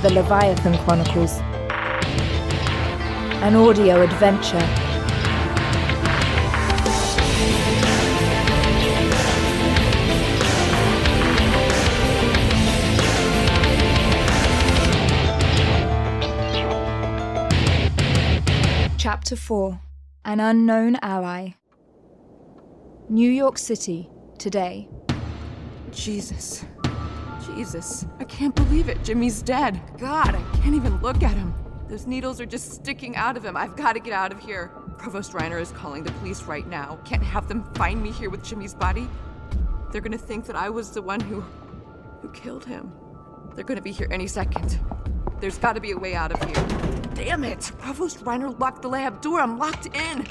the Leviathan Chronicles. An audio adventure. Chapter 4. An Unknown Ally. New York City, today. Jesus, I can't believe it. Jimmy's dead. God, I can't even look at him. Those needles are just sticking out of him. I've got to get out of here. Provost Reiner is calling the police right now. Can't have them find me here with Jimmy's body. They're gonna think that I was the one who killed him. They're gonna be here any second. There's gotta be a way out of here. Damn it! Provost Reiner locked the lab door. I'm locked in.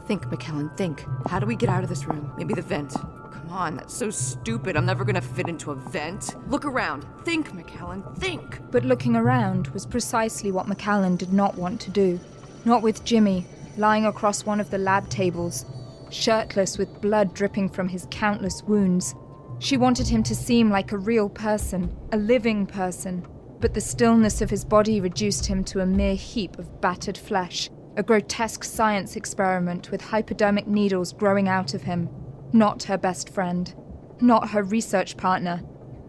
Think, Macallan, think. How do we get out of this room? Maybe the vent. Come on, that's so stupid. I'm never gonna fit into a vent. Look around. Think, Macallan, think. But looking around was precisely what Macallan did not want to do. Not with Jimmy, lying across one of the lab tables, shirtless with blood dripping from his countless wounds. She wanted him to seem like a real person, a living person, but the stillness of his body reduced him to a mere heap of battered flesh, a grotesque science experiment with hypodermic needles growing out of him. Not her best friend, not her research partner,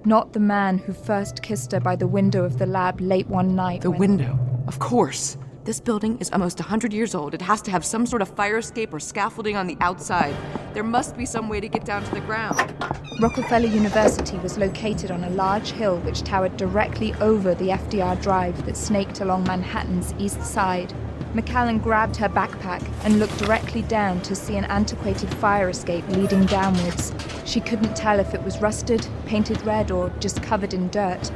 not the man who first kissed her by the window of the lab late one night. The window, of course. This building is almost 100 years old. It has to have some sort of fire escape or scaffolding on the outside. There must be some way to get down to the ground. Rockefeller University was located on a large hill which towered directly over the FDR Drive that snaked along Manhattan's east side. Macallan grabbed her backpack and looked directly down to see an antiquated fire escape leading downwards. She couldn't tell if it was rusted, painted red, or just covered in dirt.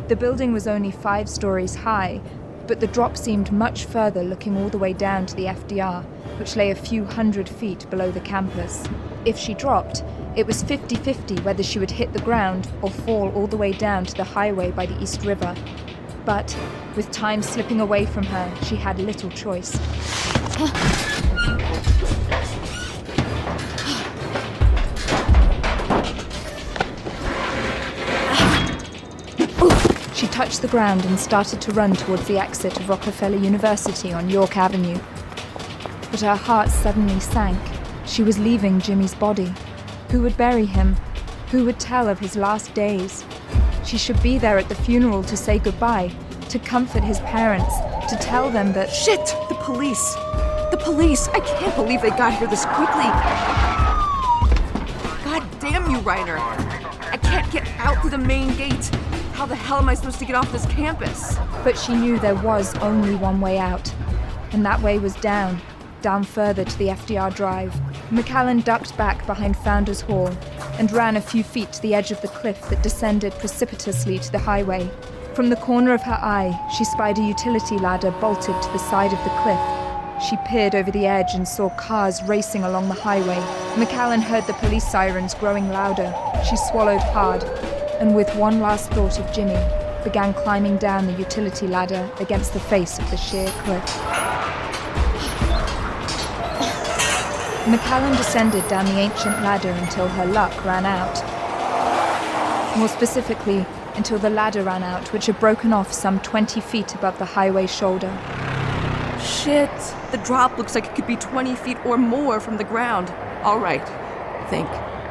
The building was only 5 stories high, but the drop seemed much further looking all the way down to the FDR, which lay a few hundred feet below the campus. If she dropped, it was 50-50 whether she would hit the ground or fall all the way down to the highway by the East River. But, with time slipping away from her, she had little choice. She touched the ground and started to run towards the exit of Rockefeller University on York Avenue. But her heart suddenly sank. She was leaving Jimmy's body. Who would bury him? Who would tell of his last days? She should be there at the funeral to say goodbye, to comfort his parents, to tell them that— Shit! The police! The police! I can't believe they got here this quickly! God damn you, Reiner! I can't get out through the main gate! How the hell am I supposed to get off this campus? But she knew there was only one way out, and that way was down further to the FDR Drive. Macallan ducked back behind Founders Hall and ran a few feet to the edge of the cliff that descended precipitously to the highway. From the corner of her eye, she spied a utility ladder bolted to the side of the cliff. She peered over the edge and saw cars racing along the highway. Macallan heard the police sirens growing louder. She swallowed hard, and with one last thought of Jimmy, began climbing down the utility ladder against the face of the sheer cliff. Macallan descended down the ancient ladder until her luck ran out. More specifically, until the ladder ran out, which had broken off some 20 feet above the highway shoulder. Shit! The drop looks like it could be 20 feet or more from the ground. All right, think.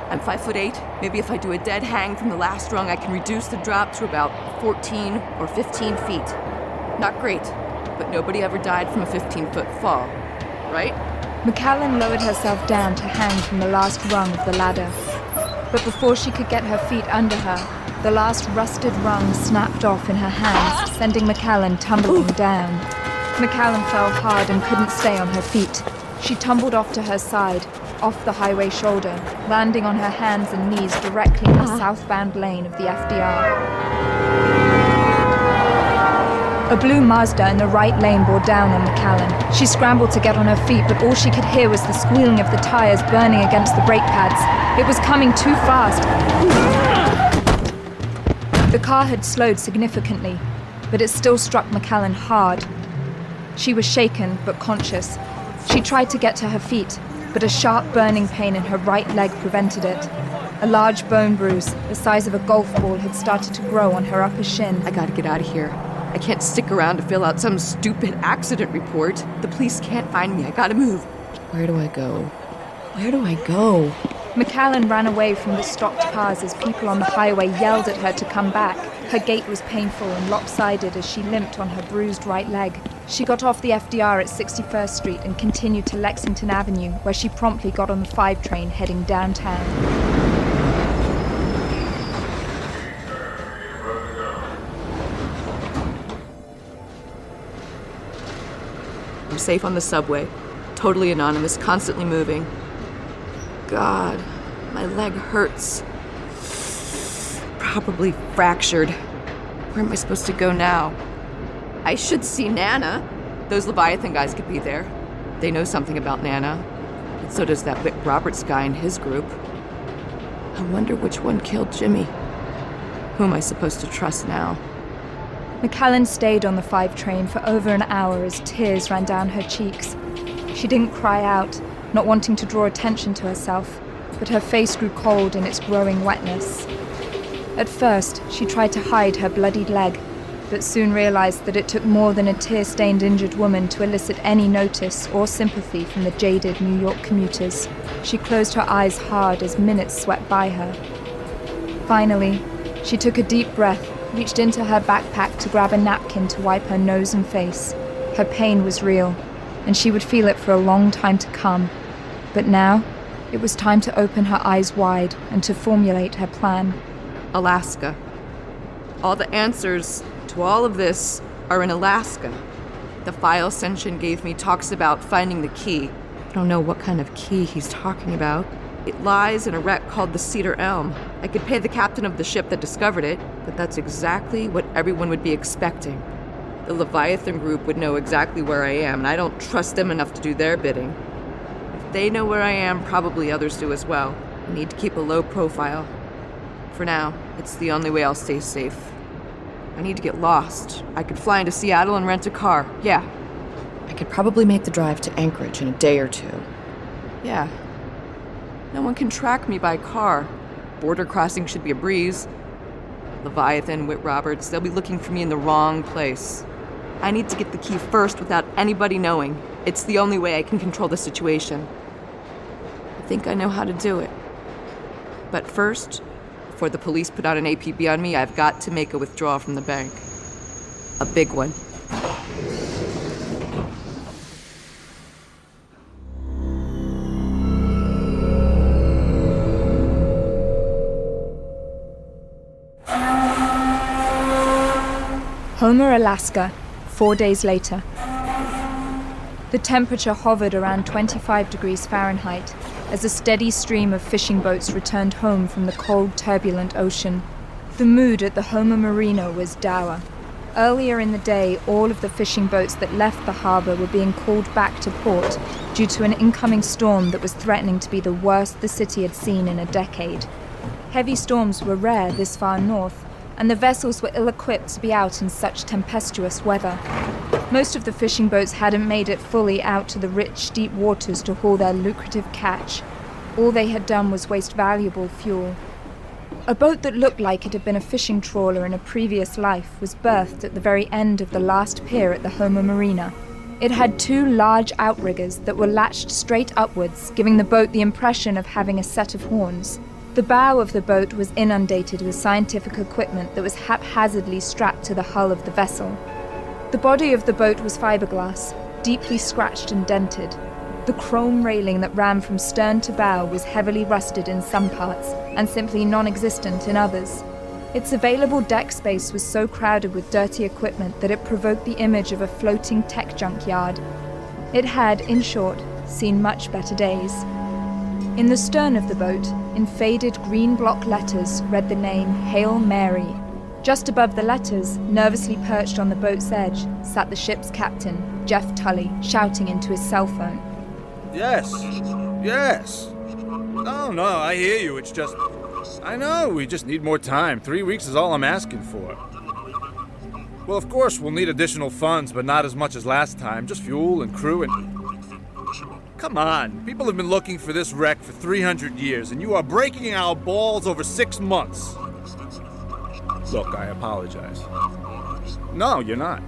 I'm 5'8". Maybe if I do a dead hang from the last rung, I can reduce the drop to about 14 or 15 feet. Not great, but nobody ever died from a 15-foot fall, right? Macallan lowered herself down to hang from the last rung of the ladder. But before she could get her feet under her, the last rusted rung snapped off in her hands, sending Macallan tumbling down. Macallan fell hard and couldn't stay on her feet. She tumbled off to her side, off the highway shoulder, landing on her hands and knees directly in the southbound lane of the FDR. A blue Mazda in the right lane bore down on Macallan. She scrambled to get on her feet, but all she could hear was the squealing of the tires burning against the brake pads. It was coming too fast. The car had slowed significantly, but it still struck Macallan hard. She was shaken, but conscious. She tried to get to her feet, but a sharp burning pain in her right leg prevented it. A large bone bruise, the size of a golf ball, had started to grow on her upper shin. I gotta get out of here. I can't stick around to fill out some stupid accident report. The police can't find me. I gotta move. Where do I go? Where do I go? Macallan ran away from the stopped cars as people on the highway yelled at her to come back. Her gait was painful and lopsided as she limped on her bruised right leg. She got off the FDR at 61st Street and continued to Lexington Avenue, where she promptly got on the 5 train heading downtown. I'm safe on the subway. Totally anonymous, constantly moving. God, my leg hurts. Probably fractured. Where am I supposed to go now? I should see Nana. Those Leviathan guys could be there. They know something about Nana. And so does that Vic Roberts guy and his group. I wonder which one killed Jimmy. Who am I supposed to trust now? Macallan stayed on the 5 train for over an hour as tears ran down her cheeks. She didn't cry out, not wanting to draw attention to herself, but her face grew cold in its growing wetness. At first, she tried to hide her bloodied leg, but soon realized that it took more than a tear-stained injured woman to elicit any notice or sympathy from the jaded New York commuters. She closed her eyes hard as minutes swept by her. Finally, she took a deep breath, reached into her backpack to grab a napkin to wipe her nose and face. Her pain was real, and she would feel it for a long time to come. But now, it was time to open her eyes wide and to formulate her plan. Alaska. All the answers to all of this are in Alaska. The file Seinshun gave me talks about finding the key. I don't know what kind of key he's talking about. It lies in a wreck called the Cedar Elm. I could pay the captain of the ship that discovered it, but that's exactly what everyone would be expecting. The Leviathan group would know exactly where I am, and I don't trust them enough to do their bidding. If they know where I am, probably others do as well. I need to keep a low profile. For now, it's the only way I'll stay safe. I need to get lost. I could fly into Seattle and rent a car. Yeah. I could probably make the drive to Anchorage in a day or two. Yeah. No one can track me by car. Border crossing should be a breeze. Leviathan, Whit Roberts, they'll be looking for me in the wrong place. I need to get the key first without anybody knowing. It's the only way I can control the situation. I think I know how to do it. But first, before the police put out an APB on me, I've got to make a withdrawal from the bank. A big one. Homer, Alaska, 4 days later. The temperature hovered around 25 degrees Fahrenheit as a steady stream of fishing boats returned home from the cold, turbulent ocean. The mood at the Homer Marina was dour. Earlier in the day, all of the fishing boats that left the harbor were being called back to port due to an incoming storm that was threatening to be the worst the city had seen in a decade. Heavy storms were rare this far north, and the vessels were ill-equipped to be out in such tempestuous weather. Most of the fishing boats hadn't made it fully out to the rich, deep waters to haul their lucrative catch. All they had done was waste valuable fuel. A boat that looked like it had been a fishing trawler in a previous life was berthed at the very end of the last pier at the Homer Marina. It had 2 large outriggers that were latched straight upwards, giving the boat the impression of having a set of horns. The bow of the boat was inundated with scientific equipment that was haphazardly strapped to the hull of the vessel. The body of the boat was fiberglass, deeply scratched and dented. The chrome railing that ran from stern to bow was heavily rusted in some parts and simply non-existent in others. Its available deck space was so crowded with dirty equipment that it provoked the image of a floating tech junkyard. It had, in short, seen much better days. In the stern of the boat, in faded green block letters, read the name Hail Mary. Just above the letters, nervously perched on the boat's edge, sat the ship's captain, Jeff Tulley, shouting into his cell phone. Yes. No, I hear you. It's just... I know, we just need more time. 3 weeks is all I'm asking for. Well, of course, we'll need additional funds, but not as much as last time. Just fuel and crew and... Come on, people have been looking for this wreck for 300 years, and you are breaking our balls over 6 months. Look, I apologize. No, you're not.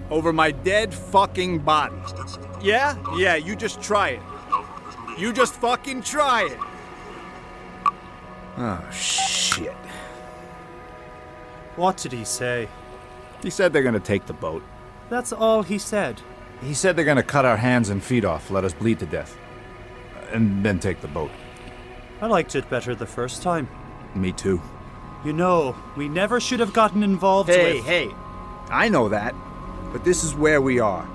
Over my dead fucking body. Yeah? Yeah, you just try it. You just fucking try it. Oh, shit. What did he say? He said they're gonna take the boat. That's all he said. He said they're gonna cut our hands and feet off, let us bleed to death. And then take the boat. I liked it better the first time. Me too. You know, we never should have gotten involved Hey, I know that. But this is where we are.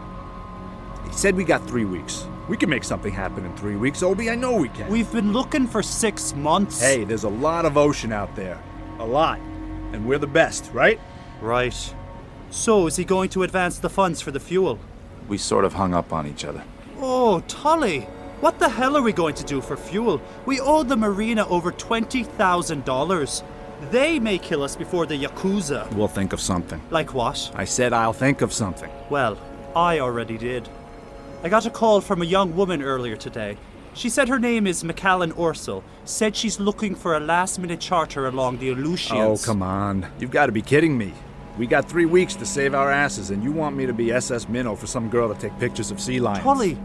He said we got 3 weeks. We can make something happen in 3 weeks, Obi. I know we can. We've been looking for 6 months. Hey, there's a lot of ocean out there. A lot. And we're the best, right? Right. So, is he going to advance the funds for the fuel? We sort of hung up on each other. Oh, Tulley! What the hell are we going to do for fuel? We owe the marina over $20,000. They may kill us before the Yakuza. We'll think of something. Like what? I said I'll think of something. Well, I already did. I got a call from a young woman earlier today. She said her name is Macallan and Oberlin. Said she's looking for a last-minute charter along the Aleutians. Oh, come on. You've got to be kidding me. We got 3 weeks to save our asses, and you want me to be SS Minnow for some girl to take pictures of sea lions. Tulley,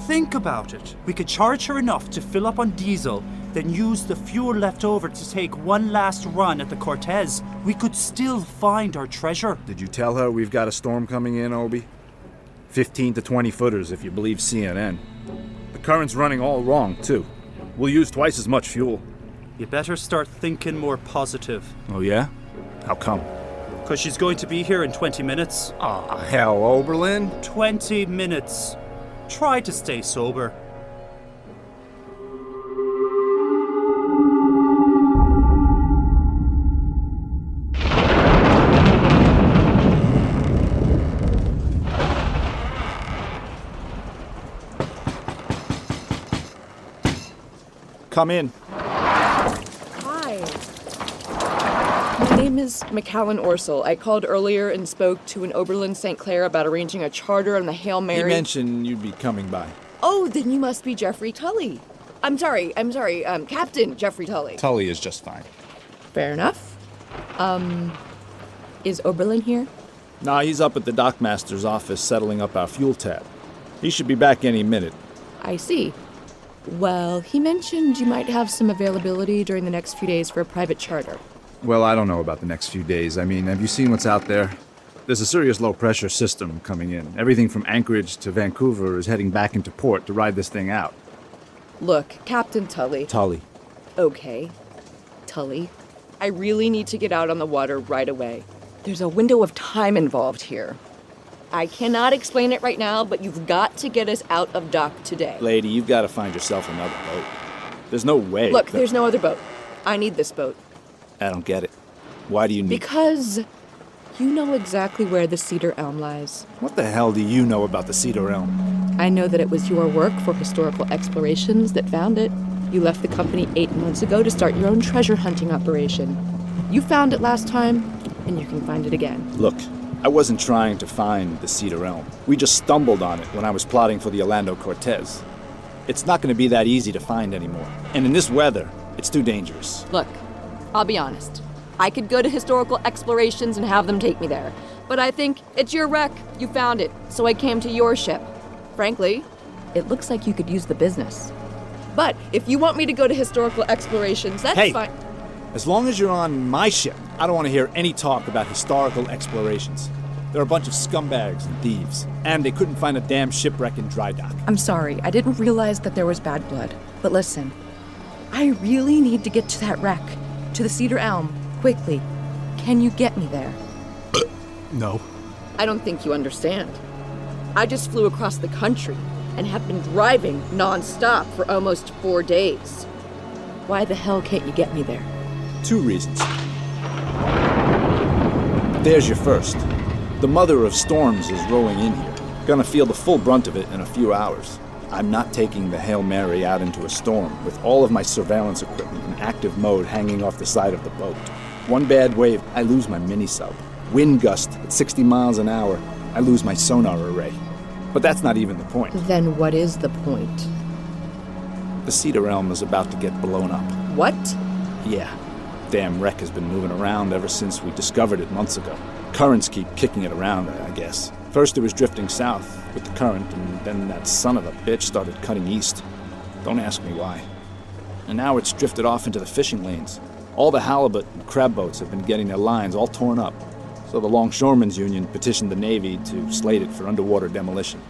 think about it. We could charge her enough to fill up on diesel, then use the fuel left over to take one last run at the Cortez. We could still find our treasure. Did you tell her we've got a storm coming in, Obi? 15 to 20 footers, if you believe CNN. The current's running all wrong, too. We'll use twice as much fuel. You better start thinking more positive. Oh, yeah? How come? Because she's going to be here in 20 minutes. Aw, hell, Oberlin. 20 minutes. Try to stay sober. Come in. Hi. My name is Macallan and Oberlin. I called earlier and spoke to an Oberlin St. Clair about arranging a charter on the Hail Mary. He mentioned you'd be coming by. Oh, then you must be Jeffrey Tulley. I'm sorry, Captain Jeffery Tulley. Tulley is just fine. Fair enough. Is Oberlin here? Nah, he's up at the dockmaster's office settling up our fuel tab. He should be back any minute. I see. Well, he mentioned you might have some availability during the next few days for a private charter. Well, I don't know about the next few days. I mean, have you seen what's out there? There's a serious low-pressure system coming in. Everything from Anchorage to Vancouver is heading back into port to ride this thing out. Look, Captain Tulley. Tulley. Okay. Tulley, I really need to get out on the water right away. There's a window of time involved here. I cannot explain it right now, but you've got to get us out of dock today. Lady, you've got to find yourself another boat. There's no way. Look, there's no other boat. I need this boat. I don't get it. Why do you need... Because you know exactly where the Cedar Elm lies. What the hell do you know about the Cedar Elm? I know that it was your work for historical explorations that found it. You left the company 8 months ago to start your own treasure hunting operation. You found it last time, and you can find it again. Look, I wasn't trying to find the Cedar Elm. We just stumbled on it when I was plotting for the Orlando Cortez. It's not going to be that easy to find anymore. And in this weather, it's too dangerous. Look, I'll be honest. I could go to historical explorations and have them take me there. But I think it's your wreck. You found it, so I came to your ship. Frankly, it looks like you could use the business. But if you want me to go to historical explorations, that's fine. As long as you're on my ship, I don't want to hear any talk about historical explorations. They're a bunch of scumbags and thieves, and they couldn't find a damn shipwreck in dry dock. I'm sorry, I didn't realize that there was bad blood. But listen, I really need to get to that wreck, to the Cedar Elm, quickly. Can you get me there? No. I don't think you understand. I just flew across the country and have been driving non-stop for almost 4 days. Why the hell can't you get me there? 2 reasons. There's your first. The mother of storms is rolling in here. Gonna feel the full brunt of it in a few hours. I'm not taking the Hail Mary out into a storm with all of my surveillance equipment in active mode hanging off the side of the boat. One bad wave, I lose my mini-sub. Wind gust at 60 miles an hour, I lose my sonar array. But that's not even the point. Then what is the point? The Cedar Elm is about to get blown up. What? Yeah. Damn wreck has been moving around ever since we discovered it months ago. Currents keep kicking it around, I guess. First it was drifting south with the current, and then that son of a bitch started cutting east. Don't ask me why. And now it's drifted off into the fishing lanes. All the halibut and crab boats have been getting their lines all torn up. So the Longshoremen's Union petitioned the Navy to slate it for underwater demolition.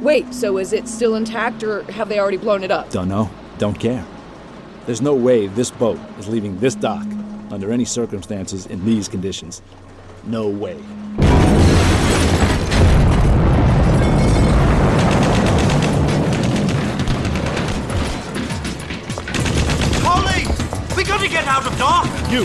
Wait, so is it still intact, or have they already blown it up? Don't know. Don't care. There's no way this boat is leaving this dock under any circumstances in these conditions. No way. Tulley! We gotta get out of dock! You,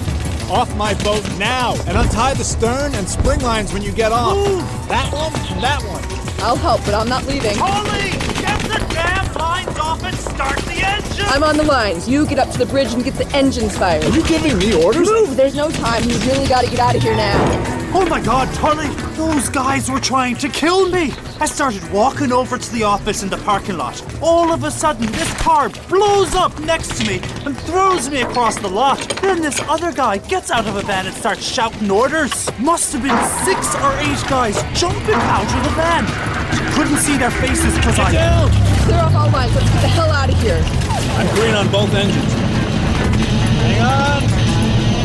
off my boat now, and untie the stern and spring lines when you get off. Move! That one and that one. I'll help, but I'm not leaving. Tulley! Get the damn lines off and start the engine! I'm on the lines. You get up to the bridge and get the engines fired. Are you giving me orders? Move! There's no time. You really gotta get out of here now. Oh my god, Tulley! Those guys were trying to kill me! I started walking over to the office in the parking lot. All of a sudden, this car blows up next to me and throws me across the lot. Then this other guy gets out of a van and starts shouting orders. Must have been 6 or 8 guys jumping out of the van. Couldn't see their faces because I... Down! Clear off all lines. Let's get the hell out of here. I'm green on both engines. Hang on!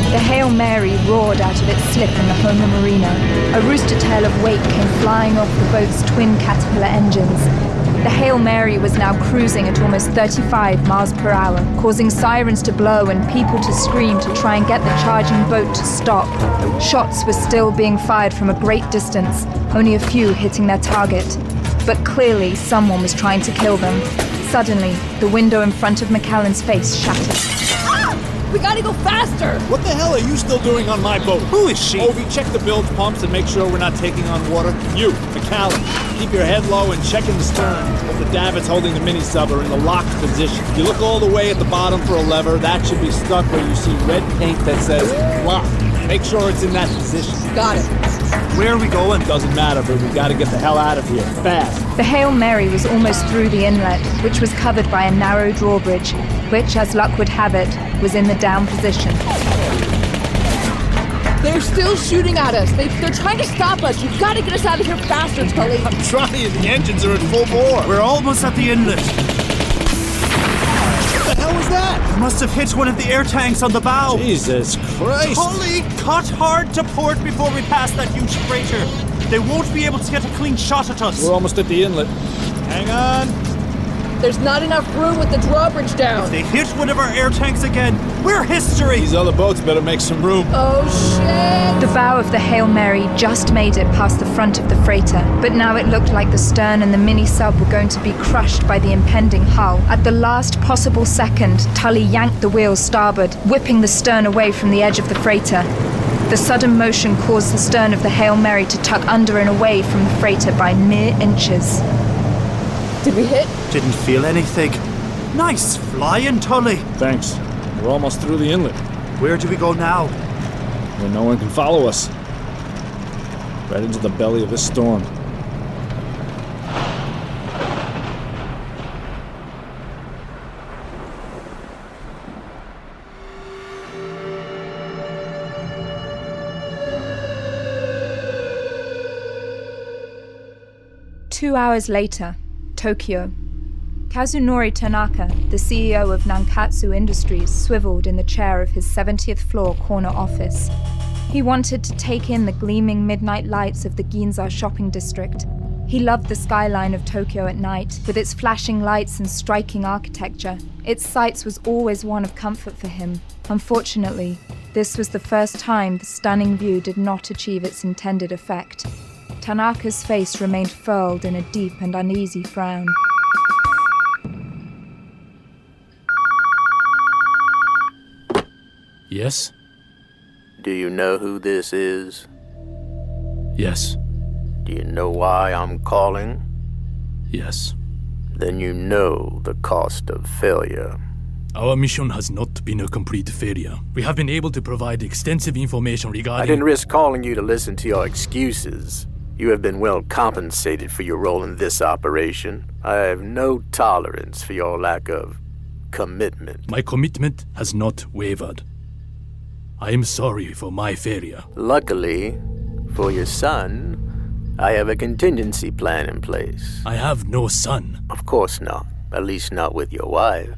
The Hail Mary roared out of its slip in the Homer Marina. A rooster tail of wake came flying off the boat's twin Caterpillar engines. The Hail Mary was now cruising at almost 35 miles per hour, causing sirens to blow and people to scream to try and get the charging boat to stop. Shots were still being fired from a great distance, only a few hitting their target. But clearly someone was trying to kill them. Suddenly, the window in front of Macallan's face shattered. We gotta go faster! What the hell are you still doing on my boat? Who is she? Ovi, check the bilge pumps and make sure we're not taking on water. You, Macallan, keep your head low and check in the stern. If the davits holding the mini-sub are in the locked position. If you look all the way at the bottom for a lever, that should be stuck where you see red paint that says lock. Make sure it's in that position. Got it. Where are we going? Doesn't matter, but we gotta get the hell out of here, fast. The Hail Mary was almost through the inlet, which was covered by a narrow drawbridge, which, as luck would have it, was in the down position. They're still shooting at us. They're trying to stop us. You've got to get us out of here faster, Tulley. I'm trying, the engines are at full bore. We're almost at the inlet. What the hell was that? Must have hit one of the air tanks on the bow. Jesus Christ. Tulley, cut hard to port before we pass that huge freighter. They won't be able to get a clean shot at us. We're almost at the inlet. Hang on. There's not enough room with the drawbridge down. They hit one of our air tanks again. We're history. These other boats better make some room. Oh, shit. The bow of the Hail Mary just made it past the front of the freighter, but now it looked like the stern and the mini-sub were going to be crushed by the impending hull. At the last possible second, Tulley yanked the wheel starboard, whipping the stern away from the edge of the freighter. The sudden motion caused the stern of the Hail Mary to tuck under and away from the freighter by mere inches. Did we hit? Didn't feel anything. Nice flying, Tulley. Thanks. We're almost through the inlet. Where do we go now? Where no one can follow us. Right into the belly of this storm. Two hours later, Tokyo. Kazunori Tanaka, the CEO of Nankatsu Industries, swiveled in the chair of his 70th floor corner office. He wanted to take in the gleaming midnight lights of the Ginza shopping district. He loved the skyline of Tokyo at night, with its flashing lights and striking architecture. Its sights was always one of comfort for him. Unfortunately, this was the first time the stunning view did not achieve its intended effect. Tanaka's face remained furled in a deep and uneasy frown. Yes? Do you know who this is? Yes. Do you know why I'm calling? Yes. Then you know the cost of failure. Our mission has not been a complete failure. We have been able to provide extensive information regarding... I didn't risk calling you to listen to your excuses. You have been well compensated for your role in this operation. I have no tolerance for your lack of commitment. My commitment has not wavered. I am sorry for my failure. Luckily, for your son, I have a contingency plan in place. I have no son. Of course not. At least not with your wife.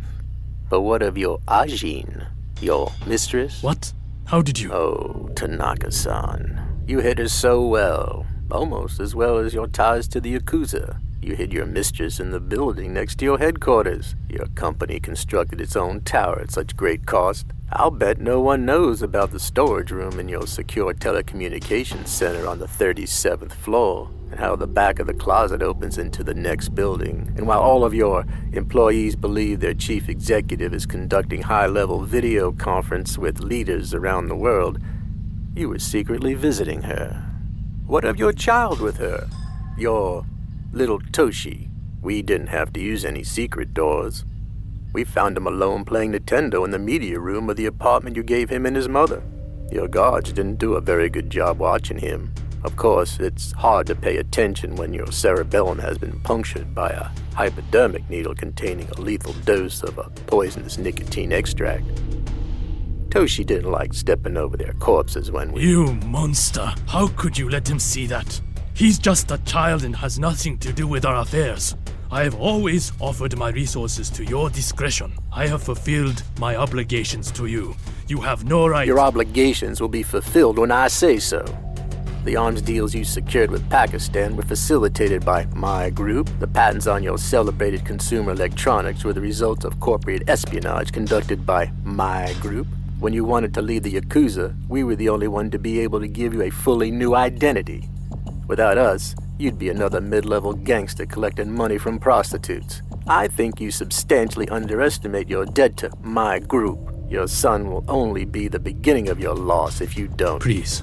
But what of your Ajin? Your mistress? What? How did you? Oh, Tanaka-san. You hid her so well. Almost as well as your ties to the Yakuza. You hid your mistress in the building next to your headquarters. Your company constructed its own tower at such great cost. I'll bet no one knows about the storage room in your secure telecommunications center on the 37th floor, and how the back of the closet opens into the next building. And while all of your employees believe their chief executive is conducting high-level video conference with leaders around the world, you were secretly visiting her. What of your child with her? Your little Toshi? We didn't have to use any secret doors. We found him alone playing Nintendo in the media room of the apartment you gave him and his mother. Your guards didn't do a very good job watching him. Of course, it's hard to pay attention when your cerebellum has been punctured by a hypodermic needle containing a lethal dose of a poisonous nicotine extract. Toshi didn't like stepping over their corpses when we... You monster! How could you let him see that? He's just a child and has nothing to do with our affairs. I have always offered my resources to your discretion. I have fulfilled my obligations to you. You have no right... Your obligations will be fulfilled when I say so. The arms deals you secured with Pakistan were facilitated by my group. The patents on your celebrated consumer electronics were the result of corporate espionage conducted by my group. When you wanted to leave the Yakuza, we were the only one to be able to give you a fully new identity. Without us, you'd be another mid-level gangster collecting money from prostitutes. I think you substantially underestimate your debt to my group. Your son will only be the beginning of your loss if you don't. Please,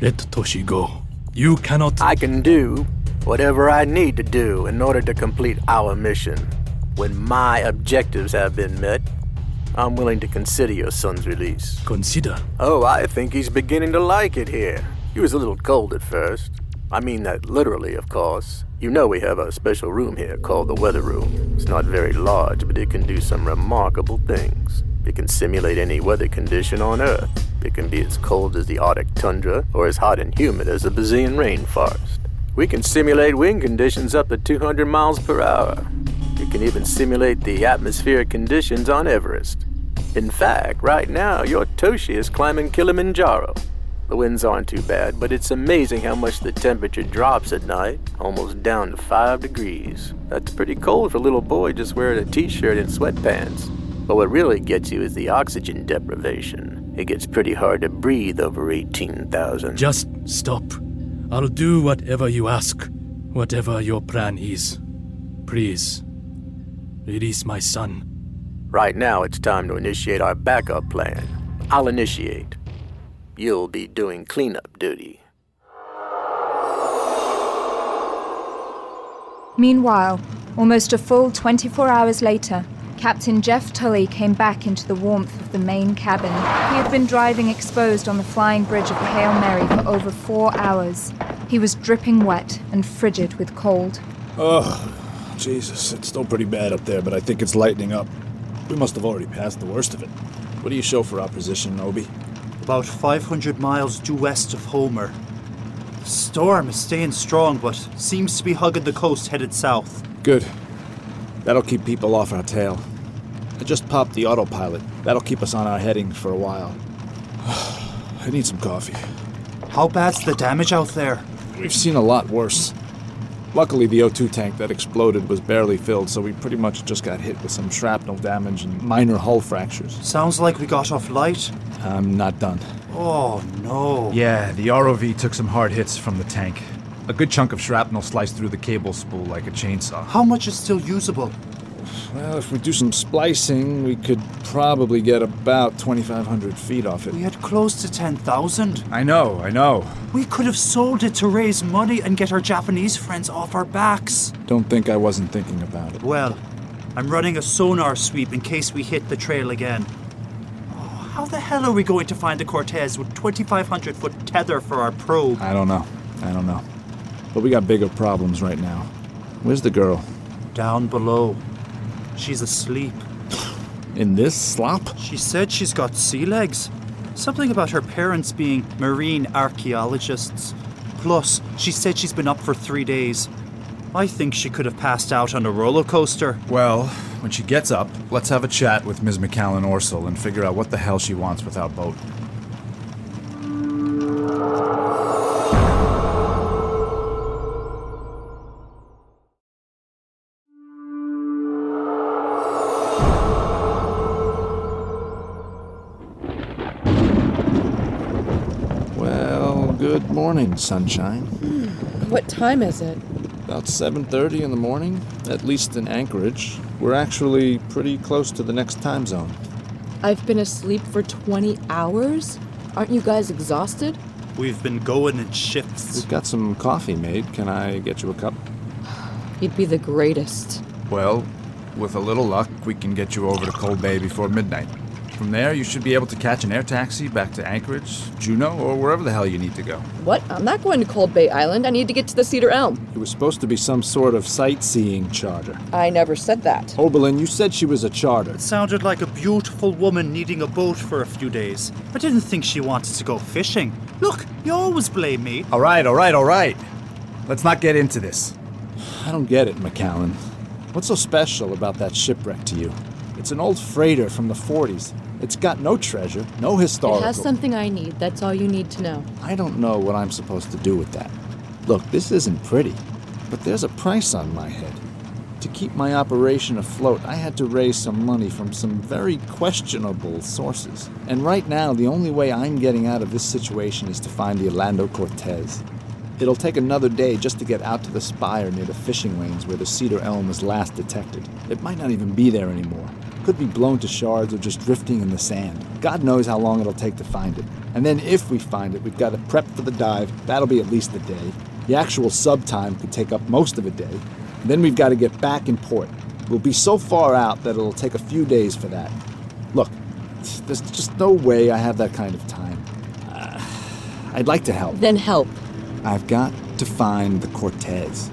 let Toshi go. You cannot... I can do whatever I need to do in order to complete our mission. When my objectives have been met, I'm willing to consider your son's release. Consider? Oh, I think he's beginning to like it here. He was a little cold at first. I mean that literally, of course. You know we have a special room here called the weather room. It's not very large, but it can do some remarkable things. It can simulate any weather condition on Earth. It can be as cold as the Arctic tundra or as hot and humid as the Brazilian rainforest. We can simulate wind conditions up to 200 miles per hour. It can even simulate the atmospheric conditions on Everest. In fact, right now, your Toshi is climbing Kilimanjaro. The winds aren't too bad, but it's amazing how much the temperature drops at night, almost down to 5 degrees. That's pretty cold for a little boy just wearing a t-shirt and sweatpants. But what really gets you is the oxygen deprivation. It gets pretty hard to breathe over 18,000. Just stop. I'll do whatever you ask, whatever your plan is. Please, release my son. Right now, it's time to initiate our backup plan. I'll initiate. You'll be doing cleanup duty. Meanwhile, almost a full 24 hours later, Captain Jeff Tulley came back into the warmth of the main cabin. He had been driving exposed on the flying bridge of the Hail Mary for over 4 hours. He was dripping wet and frigid with cold. Oh, Jesus, it's still pretty bad up there, but I think it's lightening up. We must have already passed the worst of it. What do you show for our position, Obi? About 500 miles due west of Homer. The storm is staying strong, but seems to be hugging the coast headed south. Good. That'll keep people off our tail. I just popped the autopilot. That'll keep us on our heading for a while. I need some coffee. How bad's the damage out there? We've seen a lot worse. Luckily, the O2 tank that exploded was barely filled, so we pretty much just got hit with some shrapnel damage and minor hull fractures. Sounds like we got off light. I'm not done. Oh, no. Yeah, the ROV took some hard hits from the tank. A good chunk of shrapnel sliced through the cable spool like a chainsaw. How much is still usable? Well, if we do some splicing, we could probably get about 2,500 feet off it. We had close to 10,000. I know. We could have sold it to raise money and get our Japanese friends off our backs. Don't think I wasn't thinking about it. Well, I'm running a sonar sweep in case we hit the trail again. Oh, how the hell are we going to find the Cortez with 2,500-foot tether for our probe? I don't know. But we got bigger problems right now. Where's the girl? Down below. She's asleep. In this slop? She said she's got sea legs. Something about her parents being marine archaeologists. Plus, she said she's been up for 3 days. I think she could have passed out on a roller coaster. Well, when she gets up, let's have a chat with Ms. Macallan Oberlin and figure out what the hell she wants with our boat. Well, good morning, sunshine. What time is it? About 7:30 in the morning, at least in Anchorage. We're actually pretty close to the next time zone. I've been asleep for 20 hours? Aren't you guys exhausted? We've been going in shifts. We've got some coffee made. Can I get you a cup? You'd be the greatest. Well, with a little luck, we can get you over to Cold Bay before midnight. From there, you should be able to catch an air taxi back to Anchorage, Juneau, or wherever the hell you need to go. What? I'm not going to Cold Bay Island. I need to get to the Cedar Elm. It was supposed to be some sort of sightseeing charter. I never said that. Oberlin, you said she was a charter. It sounded like a beautiful woman needing a boat for a few days. I didn't think she wanted to go fishing. Look, you always blame me. All right. Let's not get into this. I don't get it, Macallan. What's so special about that shipwreck to you? It's an old freighter from the 40s. It's got no treasure, no historical... It has something I need. That's all you need to know. I don't know what I'm supposed to do with that. Look, this isn't pretty, but there's a price on my head. To keep my operation afloat, I had to raise some money from some very questionable sources. And right now, the only way I'm getting out of this situation is to find the Orlando Cortez. It'll take another day just to get out to the spire near the fishing lanes where the Cedar Elm was last detected. It might not even be there anymore. Could be blown to shards or just drifting in the sand. God knows how long it'll take to find it. And then if we find it, we've got to prep for the dive. That'll be at least a day. The actual sub time could take up most of a day. And then we've got to get back in port. We'll be so far out that it'll take a few days for that. Look, there's just no way I have that kind of time. I'd like to help. Then help. I've got to find the Cortez.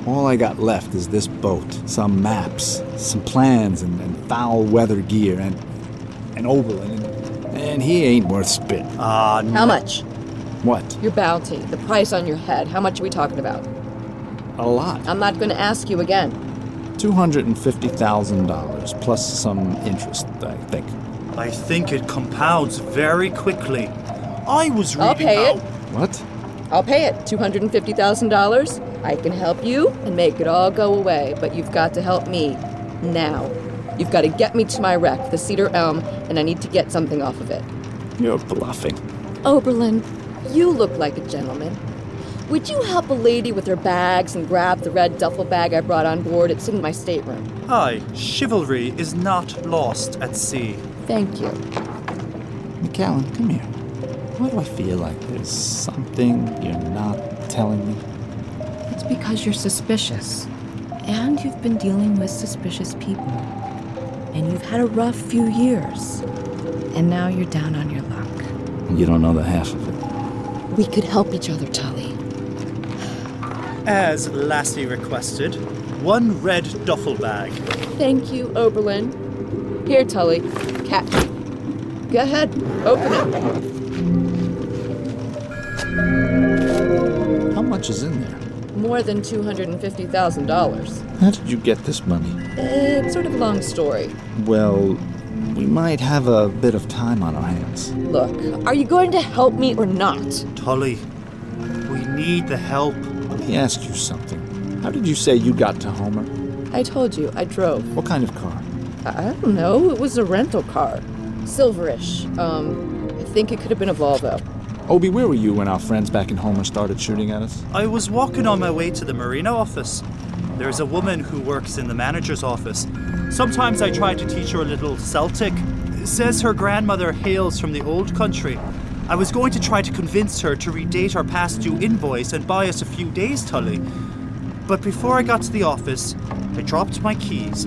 All I got left is this boat, some maps, some plans, and foul weather gear, and Oberlin, and he ain't worth spit. How much? What? Your bounty, the price on your head. How much are we talking about? A lot. I'm not going to ask you again. $250,000 plus some interest, I think. I think it compounds very quickly. I was reading I'll pay it. What? I'll pay it. $250,000. I can help you and make it all go away, but you've got to help me now. You've got to get me to my wreck, the Cedar Elm, and I need to get something off of it. You're bluffing. Oberlin, you look like a gentleman. Would you help a lady with her bags and grab the red duffel bag I brought on board? It's in my stateroom. Aye, chivalry is not lost at sea. Thank you. Macallan, come here. Why do I feel like there's something you're not telling me? It's because you're suspicious. And you've been dealing with suspicious people. And you've had a rough few years. And now you're down on your luck. You don't know the half of it. We could help each other, Tulley. As Lassie requested, one red duffel bag. Thank you, Oberlin. Here, Tulley. Catch. Go ahead. Open it. How much is in there? More than $250,000. How did you get this money? It's sort of a long story. Well, we might have a bit of time on our hands. Look, are you going to help me or not? Tulley, we need the help. Let me ask you something. How did you say you got to Homer? I told you, I drove. What kind of car? I don't know, it was a rental car. Silverish. I think it could have been a Volvo. Obi, where were you when our friends back in Homer started shooting at us? I was walking on my way to the marina office. There's a woman who works in the manager's office. Sometimes I try to teach her a little Celtic. Says her grandmother hails from the old country. I was going to try to convince her to redate our past due invoice and buy us a few days, Tulley. But before I got to the office, I dropped my keys.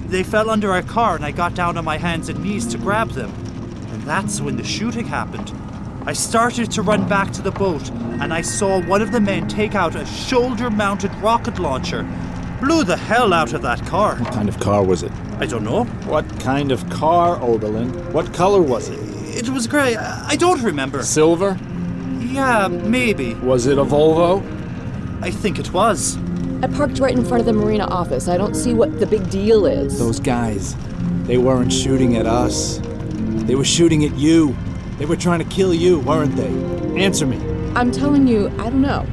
They fell under our car and I got down on my hands and knees to grab them. And that's when the shooting happened. I started to run back to the boat and I saw one of the men take out a shoulder-mounted rocket launcher. Blew the hell out of that car. What kind of car was it? I don't know. What kind of car, Oberlin? What color was it? It was grey. I don't remember. Silver? Yeah, maybe. Was it a Volvo? I think it was. I parked right in front of the marina office. I don't see what the big deal is. Those guys, they weren't shooting at us. They were shooting at you. They were trying to kill you, weren't they? Answer me. I'm telling you, I don't know.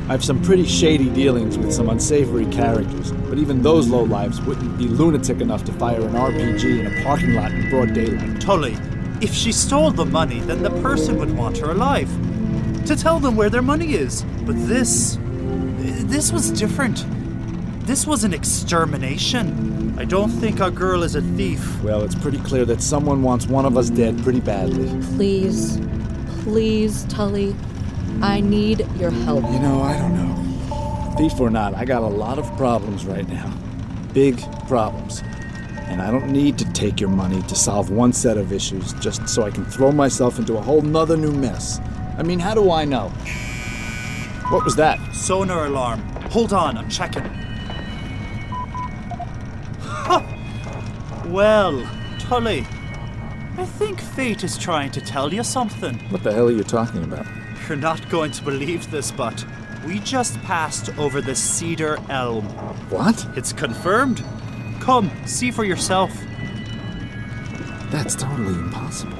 I've some pretty shady dealings with some unsavory characters, but even those lowlives wouldn't be lunatic enough to fire an RPG in a parking lot in broad daylight. Tulley, if she stole the money, then the person would want her alive. To tell them where their money is. But this was different. This was an extermination. I don't think our girl is a thief. Well, it's pretty clear that someone wants one of us dead pretty badly. Please, Tulley. I need your help. You know, I don't know. Thief or not, I got a lot of problems right now. Big problems. And I don't need to take your money to solve one set of issues just so I can throw myself into a whole nother new mess. I mean, how do I know? What was that? Sonar alarm. Hold on, I'm checking. Ha! Well, Tulley, I think fate is trying to tell you something. What the hell are you talking about? You're not going to believe this, but we just passed over the Cedar Elm. What? It's confirmed. Come, see for yourself. That's totally impossible.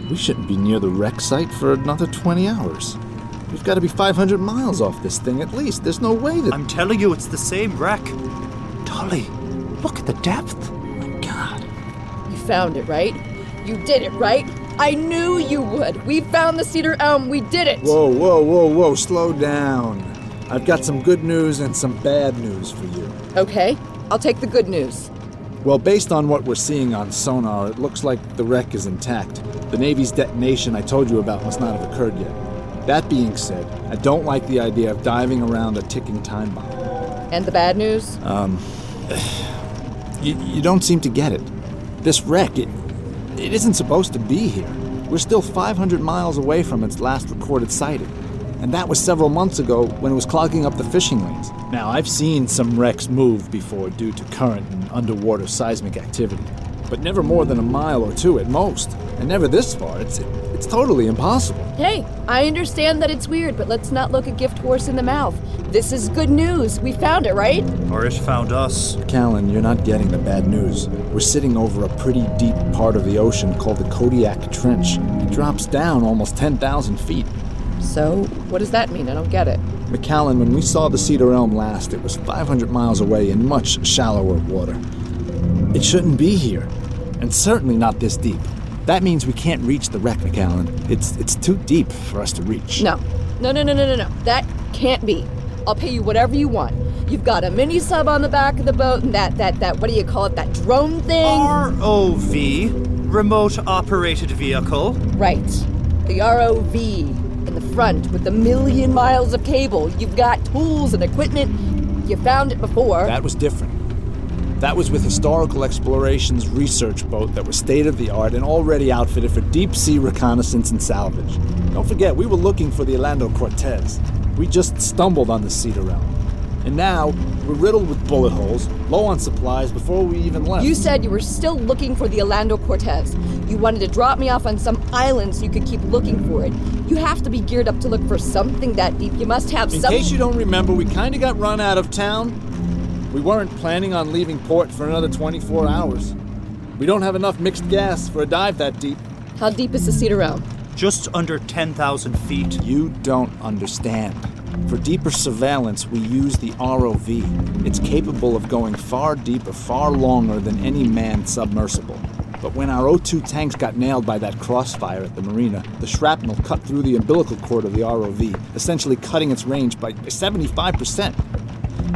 We shouldn't be near the wreck site for another 20 hours. We've got to be 500 miles off this thing at least. There's no way that... I'm telling you, it's the same wreck. Tulley, look at the depth. My God. You found it, right? You did it, right? I knew you would. We found the Cedar Elm. We did it. Whoa. Slow down. I've got some good news and some bad news for you. Okay, I'll take the good news. Well, based on what we're seeing on sonar, it looks like the wreck is intact. The Navy's detonation I told you about must not have occurred yet. That being said, I don't like the idea of diving around a ticking time bomb. And the bad news? You don't seem to get it. This wreck, it isn't supposed to be here. We're still 500 miles away from its last recorded sighting. And that was several months ago when it was clogging up the fishing lanes. Now, I've seen some wrecks move before due to current and underwater seismic activity. But never more than a mile or two at most. And never this far. It's totally impossible. Hey, I understand that it's weird, but let's not look a gift horse in the mouth. This is good news. We found it, right? Or it found us. Macallan, you're not getting the bad news. We're sitting over a pretty deep part of the ocean called the Kodiak Trench. It drops down almost 10,000 feet. So, what does that mean? I don't get it. Macallan, when we saw the Cedar Elm last, it was 500 miles away in much shallower water. It shouldn't be here, and certainly not this deep. That means we can't reach the wreck, Macallan. It's too deep for us to reach. No. That can't be. I'll pay you whatever you want. You've got a mini sub on the back of the boat and that what do you call it, that drone thing? ROV, remote operated vehicle. Right. The ROV in the front with the 1,000,000 miles of cable. You've got tools and equipment. You found it before. That was different. That was with Historical Exploration's research boat that was state-of-the-art and already outfitted for deep-sea reconnaissance and salvage. Don't forget, we were looking for the Orlando Cortez. We just stumbled on the Cedar Elm. And now, we're riddled with bullet holes, low on supplies before we even left. You said you were still looking for the Orlando Cortez. You wanted to drop me off on some island so you could keep looking for it. You have to be geared up to look for something that deep. You must have some... In case you don't remember, we kinda got run out of town. We weren't planning on leaving port for another 24 hours. We don't have enough mixed gas for a dive that deep. How deep is the Cedar Elm? Just under 10,000 feet. You don't understand. For deeper surveillance, we use the ROV. It's capable of going far deeper, far longer than any manned submersible. But when our O2 tanks got nailed by that crossfire at the marina, the shrapnel cut through the umbilical cord of the ROV, essentially cutting its range by 75%.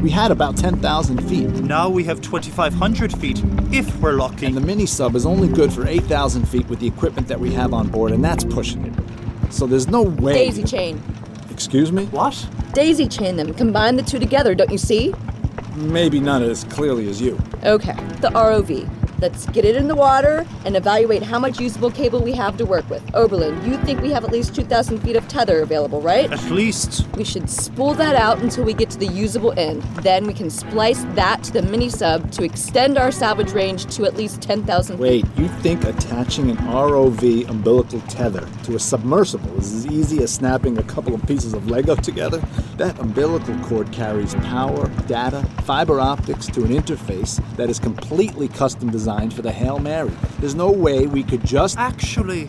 We had about 10,000 feet. Now we have 2,500 feet, if we're lucky. And the mini-sub is only good for 8,000 feet with the equipment that we have on board, and that's pushing it. So there's no way... Daisy chain. Excuse me? What? Daisy chain them. Combine the two together, don't you see? Maybe not as clearly as you. Okay, the ROV. Let's get it in the water and evaluate how much usable cable we have to work with. Oberlin, you think we have at least 2,000 feet of tether available, right? At least. We should spool that out until we get to the usable end. Then we can splice that to the mini-sub to extend our salvage range to at least 10,000 feet. Wait, you think attaching an ROV umbilical tether to a submersible is as easy as snapping a couple of pieces of Lego together? That umbilical cord carries power, data, fiber optics to an interface that is completely custom designed for the Hail Mary. There's no way we could just... Actually,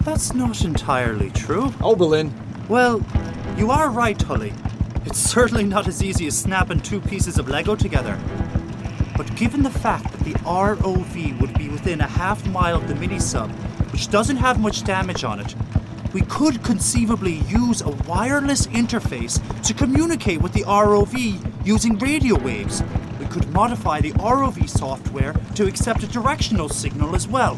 that's not entirely true. Oberlin! Well, you are right, Tulley. It's certainly not as easy as snapping two pieces of Lego together. But given the fact that the ROV would be within a half-mile of the mini-sub, which doesn't have much damage on it, we could conceivably use a wireless interface to communicate with the ROV using radio waves. We could modify the ROV software to accept a directional signal as well.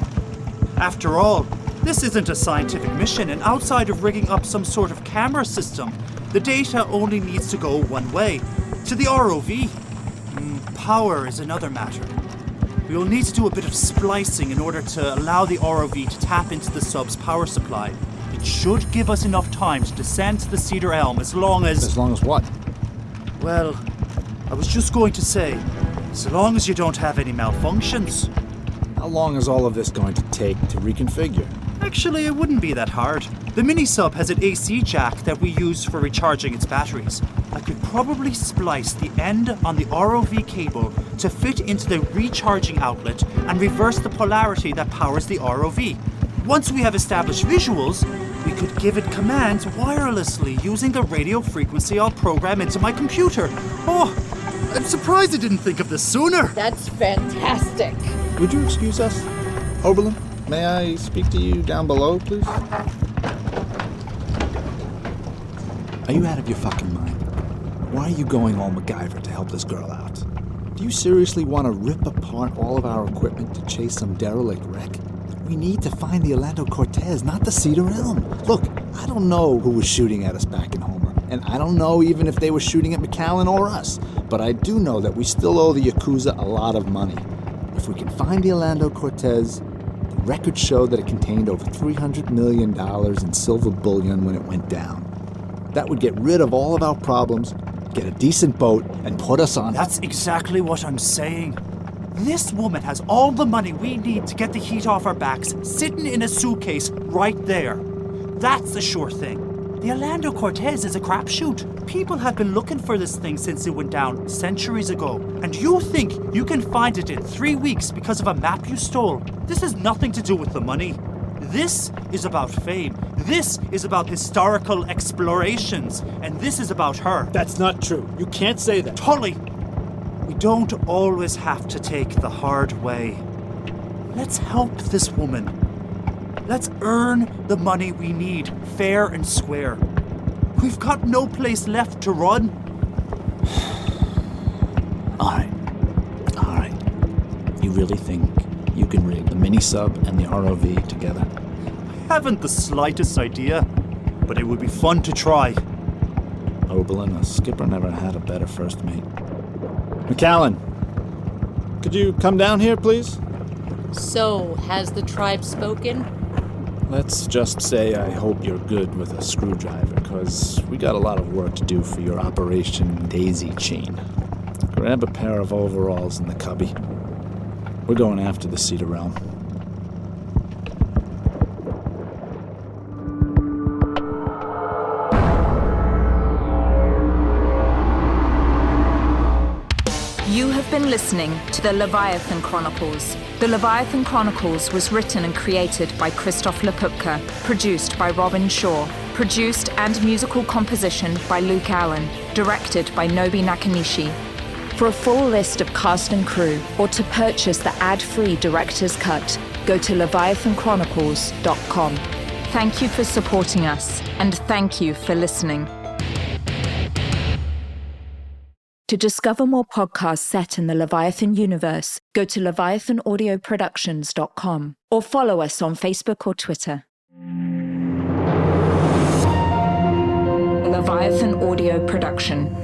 After all, this isn't a scientific mission, and outside of rigging up some sort of camera system, the data only needs to go one way, to the ROV. Power is another matter. We will need to do a bit of splicing in order to allow the ROV to tap into the sub's power supply. It should give us enough time to descend to the Cedar Elm as long as... As long as what? Well, I was just going to say, so long as you don't have any malfunctions. How long is all of this going to take to reconfigure? Actually, it wouldn't be that hard. The mini-sub has an AC jack that we use for recharging its batteries. I could probably splice the end on the ROV cable to fit into the recharging outlet and reverse the polarity that powers the ROV. Once we have established visuals, we could give it commands wirelessly using the radio frequency I'll program into my computer. Oh, I'm surprised I didn't think of this sooner. That's fantastic. Would you excuse us? Oberlin, may I speak to you down below, please? Are you out of your fucking mind? Why are you going all MacGyver to help this girl out? Do you seriously want to rip apart all of our equipment to chase some derelict wreck? We need to find the Orlando Cortez, not the Cedar Elm. Look, I don't know who was shooting at us back in Homer, and I don't know even if they were shooting at Macallan or us, but I do know that we still owe the Yakuza a lot of money. If we can find the Orlando Cortez, the records show that it contained over $300 million in silver bullion when it went down. That would get rid of all of our problems, get a decent boat, and put us on... That's exactly what I'm saying. This woman has all the money we need to get the heat off our backs sitting in a suitcase right there. That's the sure thing. The Orlando Cortez is a crapshoot. People have been looking for this thing since it went down centuries ago. And you think you can find it in 3 weeks because of a map you stole? This has nothing to do with the money. This is about fame. This is about historical explorations. And this is about her. That's not true. You can't say that. Tulley! We don't always have to take the hard way. Let's help this woman. Let's earn the money we need, fair and square. We've got no place left to run. All right. You really think you can rig the mini-sub and the ROV together? I haven't the slightest idea, but it would be fun to try. Oberlin, a skipper never had a better first mate. Macallan, could you come down here, please? So, has the tribe spoken? Let's just say I hope you're good with a screwdriver, because we got a lot of work to do for your Operation Daisy Chain. Grab a pair of overalls in the cubby. We're going after the Cedar Elm. You have been listening to the Leviathan Chronicles. The Leviathan Chronicles was written and created by Christoph Lepupka, produced by Robin Shaw, produced and musical composition by Luke Allen, directed by Nobi Nakanishi. For a full list of cast and crew, or to purchase the ad-free director's cut, go to leviathanchronicles.com. Thank you for supporting us, and thank you for listening. To discover more podcasts set in the Leviathan universe, go to leviathanaudioproductions.com or follow us on Facebook or Twitter. Leviathan Audio Production.